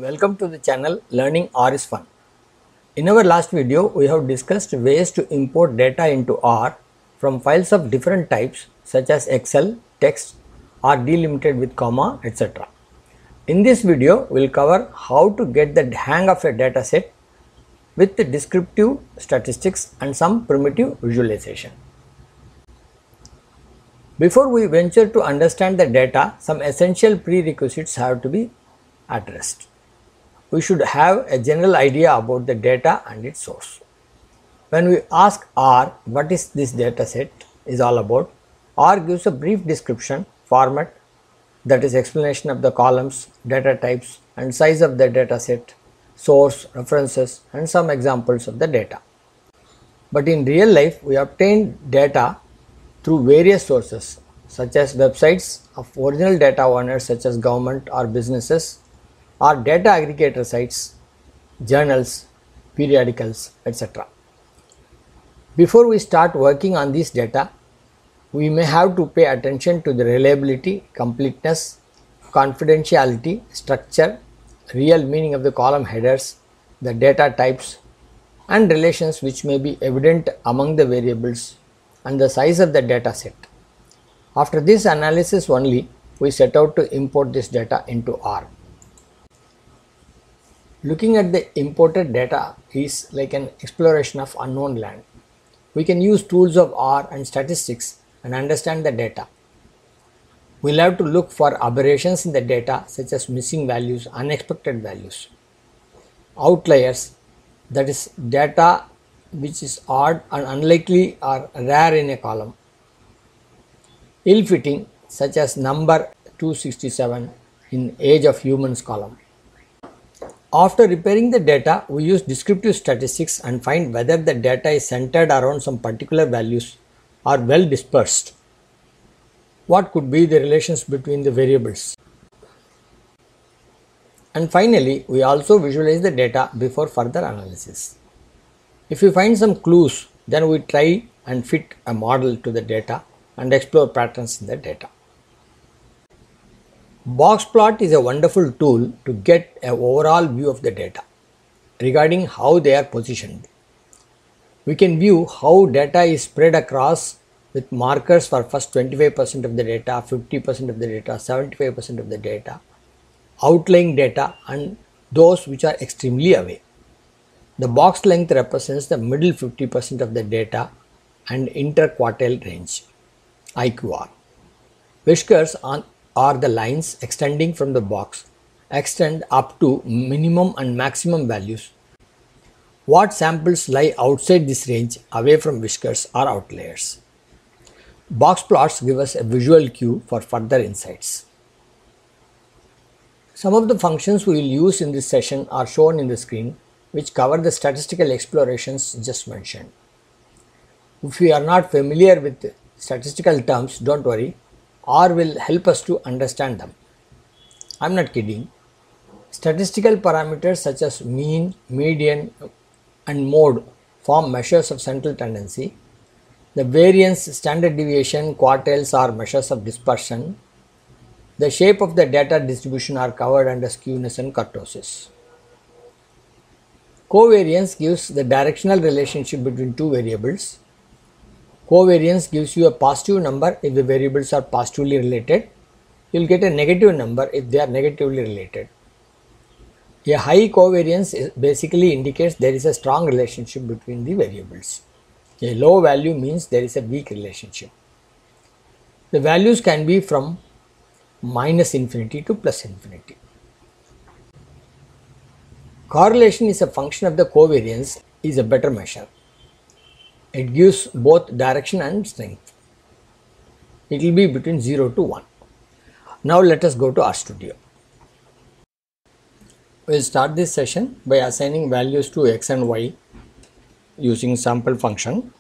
Welcome to the channel Learning R is Fun. In our last video, we have discussed ways to import data into R from files of different types such as Excel, text, or delimited with comma, etc. In this video, we will cover how to get the hang of a dataset with the descriptive statistics and some primitive visualization. Before we venture to understand the data, some essential prerequisites have to be addressed. We should have a general idea about the data and its source. When we ask R what is this dataset is all about, R gives a brief description, format, that is explanation of the columns, data types and size of the dataset, source, references and some examples of the data. But in real life, we obtain data through various sources such as websites of original data owners such as government or businesses, or data aggregator sites, journals, periodicals, etc. Before we start working on this data, we may have to pay attention to the reliability, completeness, confidentiality, structure, real meaning of the column headers, the data types, and relations which may be evident among the variables, and the size of the data set. After this analysis only, we set out to import this data into R. Looking at the imported data is like an exploration of unknown land. We can use tools of R and statistics and understand the data. We'll have to look for aberrations in the data such as missing values, unexpected values, outliers, that is data which is odd and unlikely or rare in a column, ill-fitting such as number 267 in age of humans column. After repairing the data, we use descriptive statistics and find whether the data is centered around some particular values or well dispersed. What could be the relations between the variables? And finally, we also visualize the data before further analysis. If we find some clues, then we try and fit a model to the data and explore patterns in the data. Boxplot is a wonderful tool to get an overall view of the data regarding how they are positioned. We can view how data is spread across with markers for first 25% of the data, 50% of the data, 75% of the data, outlying data and those which are extremely away. The box length represents the middle 50% of the data and interquartile range, IQR. Whiskers are the lines extending from the box, extend up to minimum and maximum values. What samples lie outside this range away from whiskers are outliers. Box plots give us a visual cue for further insights. Some of the functions we will use in this session are shown in the screen, which cover the statistical explorations just mentioned. If we are not familiar with statistical terms, don't worry, R will help us to understand them. I'm not kidding. Statistical parameters such as mean, median and mode form measures of central tendency. The variance, standard deviation, quartiles are measures of dispersion. The shape of the data distribution are covered under skewness and kurtosis. Covariance gives the directional relationship between two variables. Covariance gives you a positive number if the variables are positively related. You will get a negative number if they are negatively related. A high covariance basically indicates there is a strong relationship between the variables. A low value means there is a weak relationship. The values can be from minus infinity to plus infinity. Correlation is a function of the covariance, is a better measure. It gives both direction and strength. It will be between 0 to 1. Now let us go to RStudio. We will start this session by assigning values to x and y using sample function.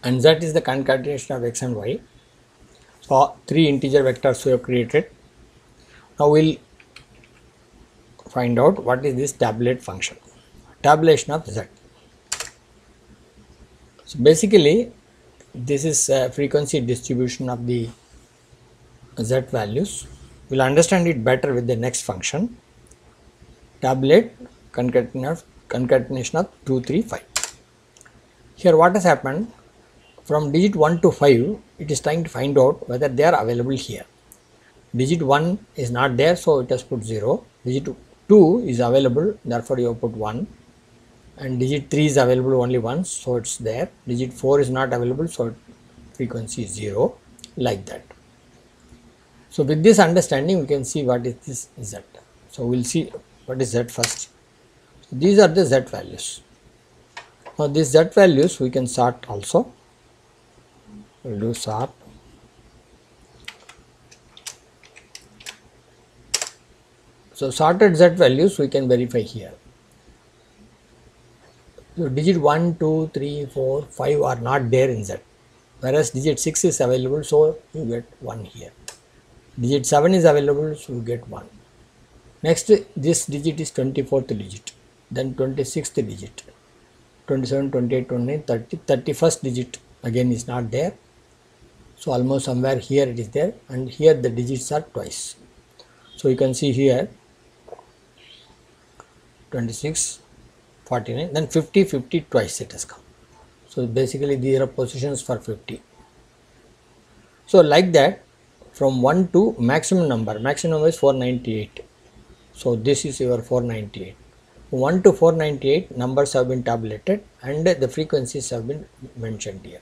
And that is the concatenation of x and y. So 3 integer vectors we have created. Now we will find out what is this tabulate function. Tabulation of z. So basically this is a frequency distribution of the z values. We'll understand it better with the next function. Tabulate concatenation of 2, 3, 5. Here what has happened, from digit 1 to 5 it is trying to find out whether they are available here. Digit 1 is not there, so it has put 0. Digit 2 is available, therefore you have put 1. And digit 3 is available only once, so it's there. Digit 4 is not available, so frequency is 0, like that. So with this understanding we can see what is this z. So we will see what is z first. So these are the z values. Now these z values we can sort also. We will do sort. So sorted z values we can verify here. So digit 1, 2, 3, 4, 5 are not there in z, whereas digit 6 is available, so you get 1 here. Digit 7 is available, so you get 1. Next, this digit is 24th digit, then 26th digit, 27, 28, 29, 30, 31st digit again is not there. So almost somewhere here it is there, and here the digits are twice. So you can see here 26, 49, then 50, 50 twice it has come. So basically these are positions for 50. So like that, from 1 to maximum number is 498. So this is your 498. 1 to 498 numbers have been tabulated and the frequencies have been mentioned here.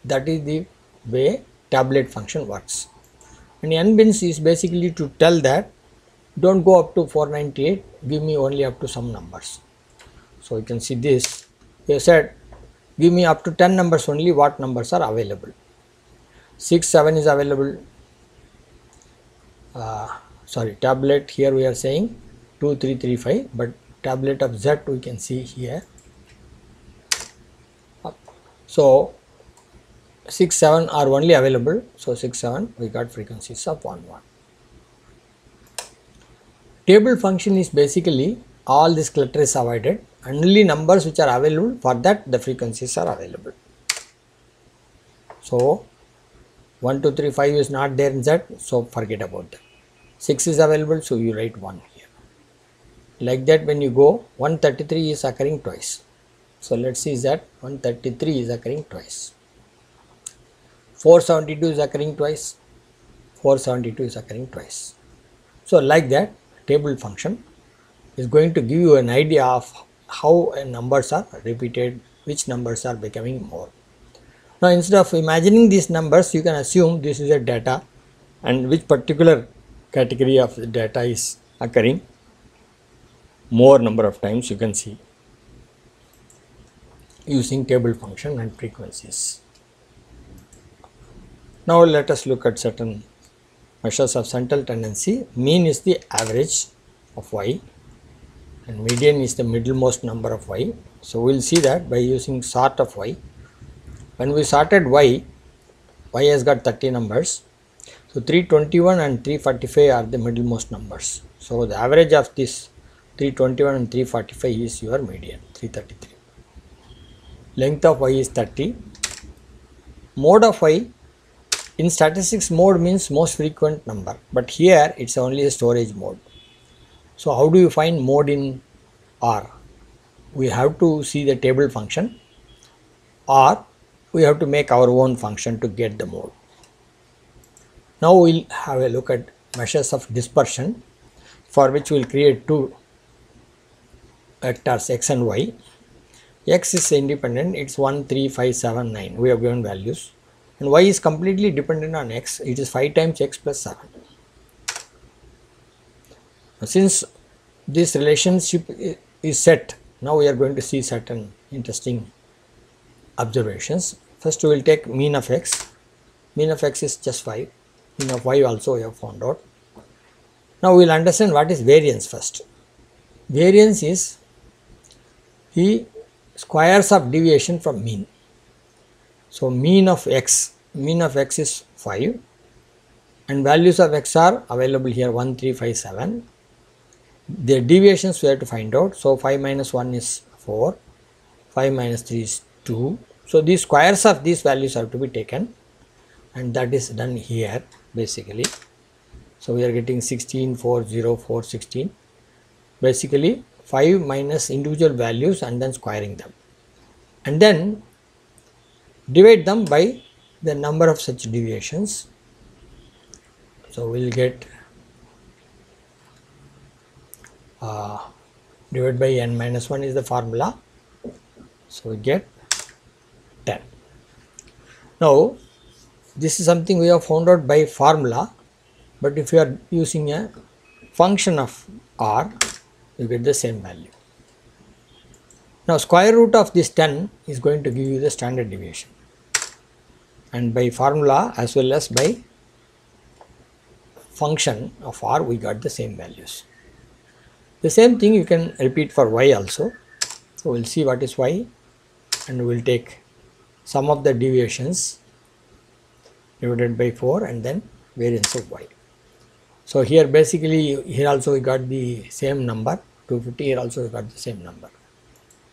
That is the way tabulate function works. And nbins is basically to tell that don't go up to 498, give me only up to some numbers. So you can see this, we have said give me up to 10 numbers only, what numbers are available. 6, 7 is available, tablet here we are saying 2, 3, 3, 5, but tablet of z we can see here. So 6, 7 are only available, so 6, 7 we got frequencies of 1, 1. Table function is basically all this clutter is avoided, only numbers which are available, for that the frequencies are available. So 1, 2, 3, 5 is not there in z, so forget about that. 6 is available, so you write 1 here. Like that, when you go, 133 is occurring twice. So let's see that 133 is occurring twice. 472 is occurring twice. 472 is occurring twice. So like that, table function is going to give you an idea of how numbers are repeated, which numbers are becoming more. Now instead of imagining these numbers, you can assume this is a data and which particular category of the data is occurring more number of times, you can see using table function and frequencies. Now let us look at certain measures of central tendency. Mean is the average of y and median is the middlemost number of y. So we will see that by using sort of y. When we sorted y has got 30 numbers. So 321 and 345 are the middlemost numbers. So the average of this 321 and 345 is your median, 333. Length of y is 30. Mode of y, in statistics mode means most frequent number, but here it's only a storage mode. So how do you find mode in R? We have to see the table function, or we have to make our own function to get the mode. Now we'll have a look at measures of dispersion, for which we'll create two vectors x and y. X is independent, it's 1, 3, 5, 7, 9. We have given values. And y is completely dependent on x. It is 5 times x plus 7. Since this relationship is set, now we are going to see certain interesting observations. First we will take mean of x. Mean of x is just 5. Mean of y also we have found out. Now we will understand what is variance first. Variance is the squares of deviation from mean. So mean of x is 5 and values of x are available here 1, 3, 5, 7. The deviations we have to find out. So 5 minus 1 is 4, 5 minus 3 is 2. So these squares of these values have to be taken, and that is done here. basically. So we are getting 16, 4, 0, 4, 16. Basically 5 minus individual values and then squaring them. And then divide them by the number of such deviations. So we will get divided by n minus 1 is the formula. So we get 10. Now this is something we have found out by formula, but if you are using a function of r, you get the same value. Now square root of this 10 is going to give you the standard deviation, and by formula as well as by function of r we got the same values. The same thing you can repeat for y also. So we will see what is y, and we will take sum of the deviations divided by 4 and then variance of y. So here basically here also we got the same number 250, here also we got the same number,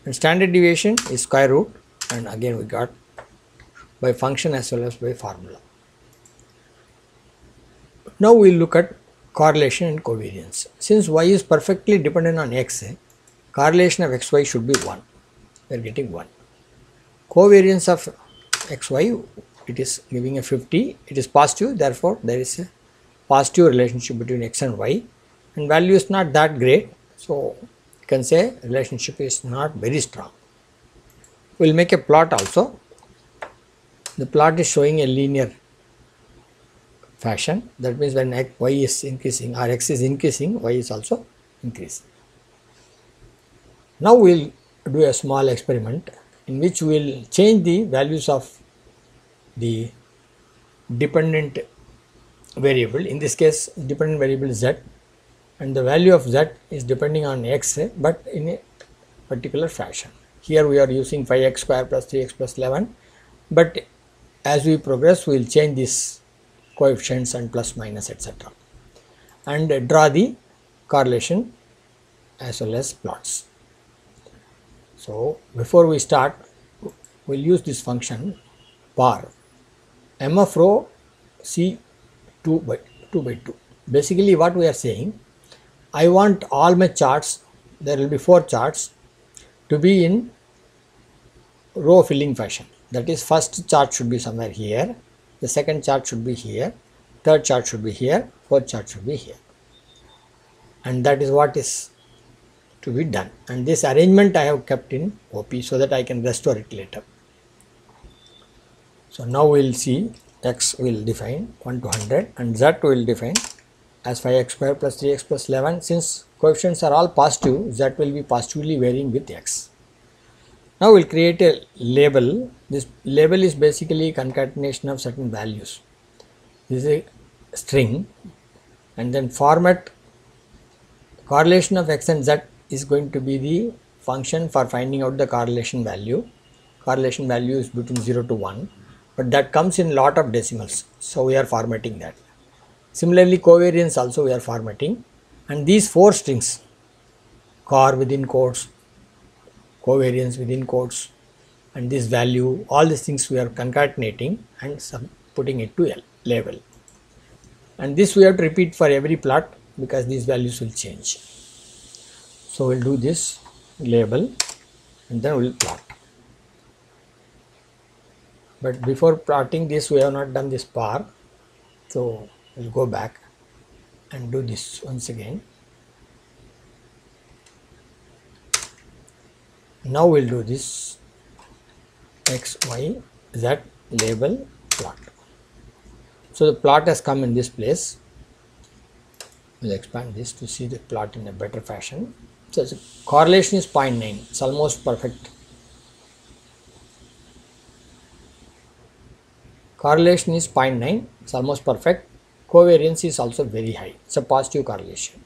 and standard deviation is square root, and again we got by function as well as by formula. Now we will look at correlation and covariance. Since y is perfectly dependent on x, correlation of xy should be 1. We are getting 1. Covariance of xy, it is giving a 50, it is positive, therefore there is a positive relationship between x and y, and value is not that great, so you can say relationship is not very strong. We will make a plot also. The plot is showing a linear fashion, that means when y is increasing or x is increasing, y is also increasing. Now we will do a small experiment in which we will change the values of the dependent variable. In this case dependent variable z, and the value of z is depending on x, but in a particular fashion. Here we are using 5x square plus 3x plus 11, but as we progress we will change these coefficients and plus minus etc., and draw the correlation as well as plots. So before we start, we will use this function bar m of rho c 2 by 2. Basically what we are saying, I want all my charts, there will be 4 charts, to be in row filling fashion. That is, first chart should be somewhere here, the second chart should be here, third chart should be here, fourth chart should be here, and that is what is to be done. And this arrangement I have kept in OP so that I can restore it later. So now we will see x will define 1 to 100 and z will define as 5x square plus 3x plus 11. Since coefficients are all positive, z will be positively varying with x. Now we will create a label. This label is basically concatenation of certain values. This is a string, and then format correlation of x and z is going to be the function for finding out the correlation value. Correlation value is between 0 to 1, but that comes in lot of decimals, so we are formatting that. Similarly covariance also we are formatting, and these 4 strings, cor within quotes, covariance within quotes, and this value, all these things we are concatenating and putting it to a label, and this we have to repeat for every plot because these values will change. So we will do this label and then we will plot. But before plotting this, we have not done this bar, so we will go back and do this once again. Now we will do this x, y, z label plot. So the plot has come in this place. We will expand this to see the plot in a better fashion. So correlation is 0.9, it's almost perfect. Correlation is 0.9, it's almost perfect. Covariance is also very high, it's a positive correlation.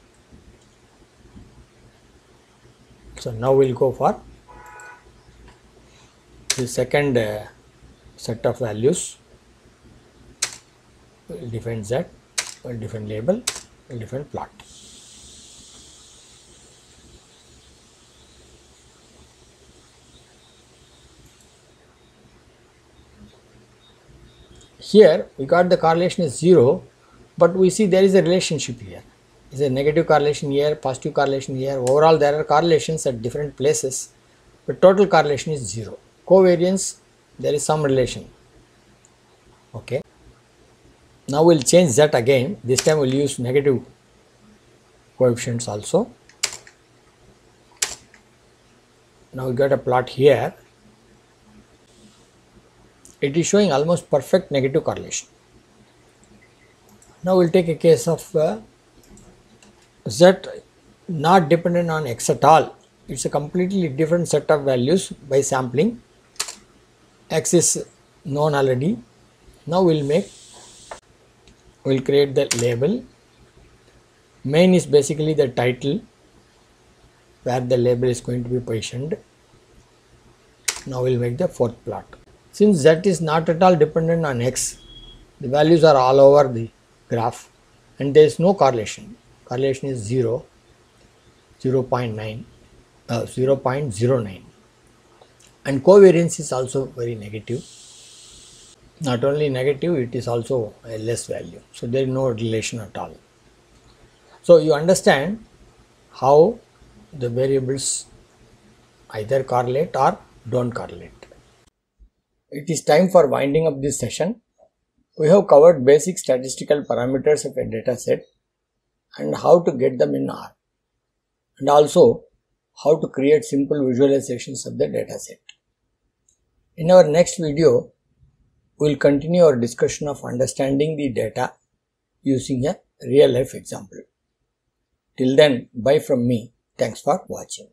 So now we will go for the second set of values. We will define z, we will define label, we will define plot. Here we got the correlation is 0, But we see there is a relationship here. There is a negative correlation here, positive correlation here. Overall there are correlations at different places, but total correlation is 0. Covariance, there is some relation. Okay. Now we will change that again. This time we will use negative coefficients also. Now we got a plot here. It is showing almost perfect negative correlation. Now we will take a case of Z not dependent on X at all. It is a completely different set of values by sampling. X is known already. Now we will create the label. Main is basically the title where the label is going to be positioned. Now we will make the fourth plot. Since Z is not at all dependent on X, the values are all over the graph and there is no correlation. Correlation is 0, 0.09 and covariance is also very negative. Not only negative, it is also a less value. So there is no relation at all. So you understand how the variables either correlate or don't correlate. It is time for winding up this session. We have covered basic statistical parameters of a data set and how to get them in R, and also how to create simple visualizations of the data set. In our next video, we will continue our discussion of understanding the data using a real life example. Till then, bye from me. Thanks for watching.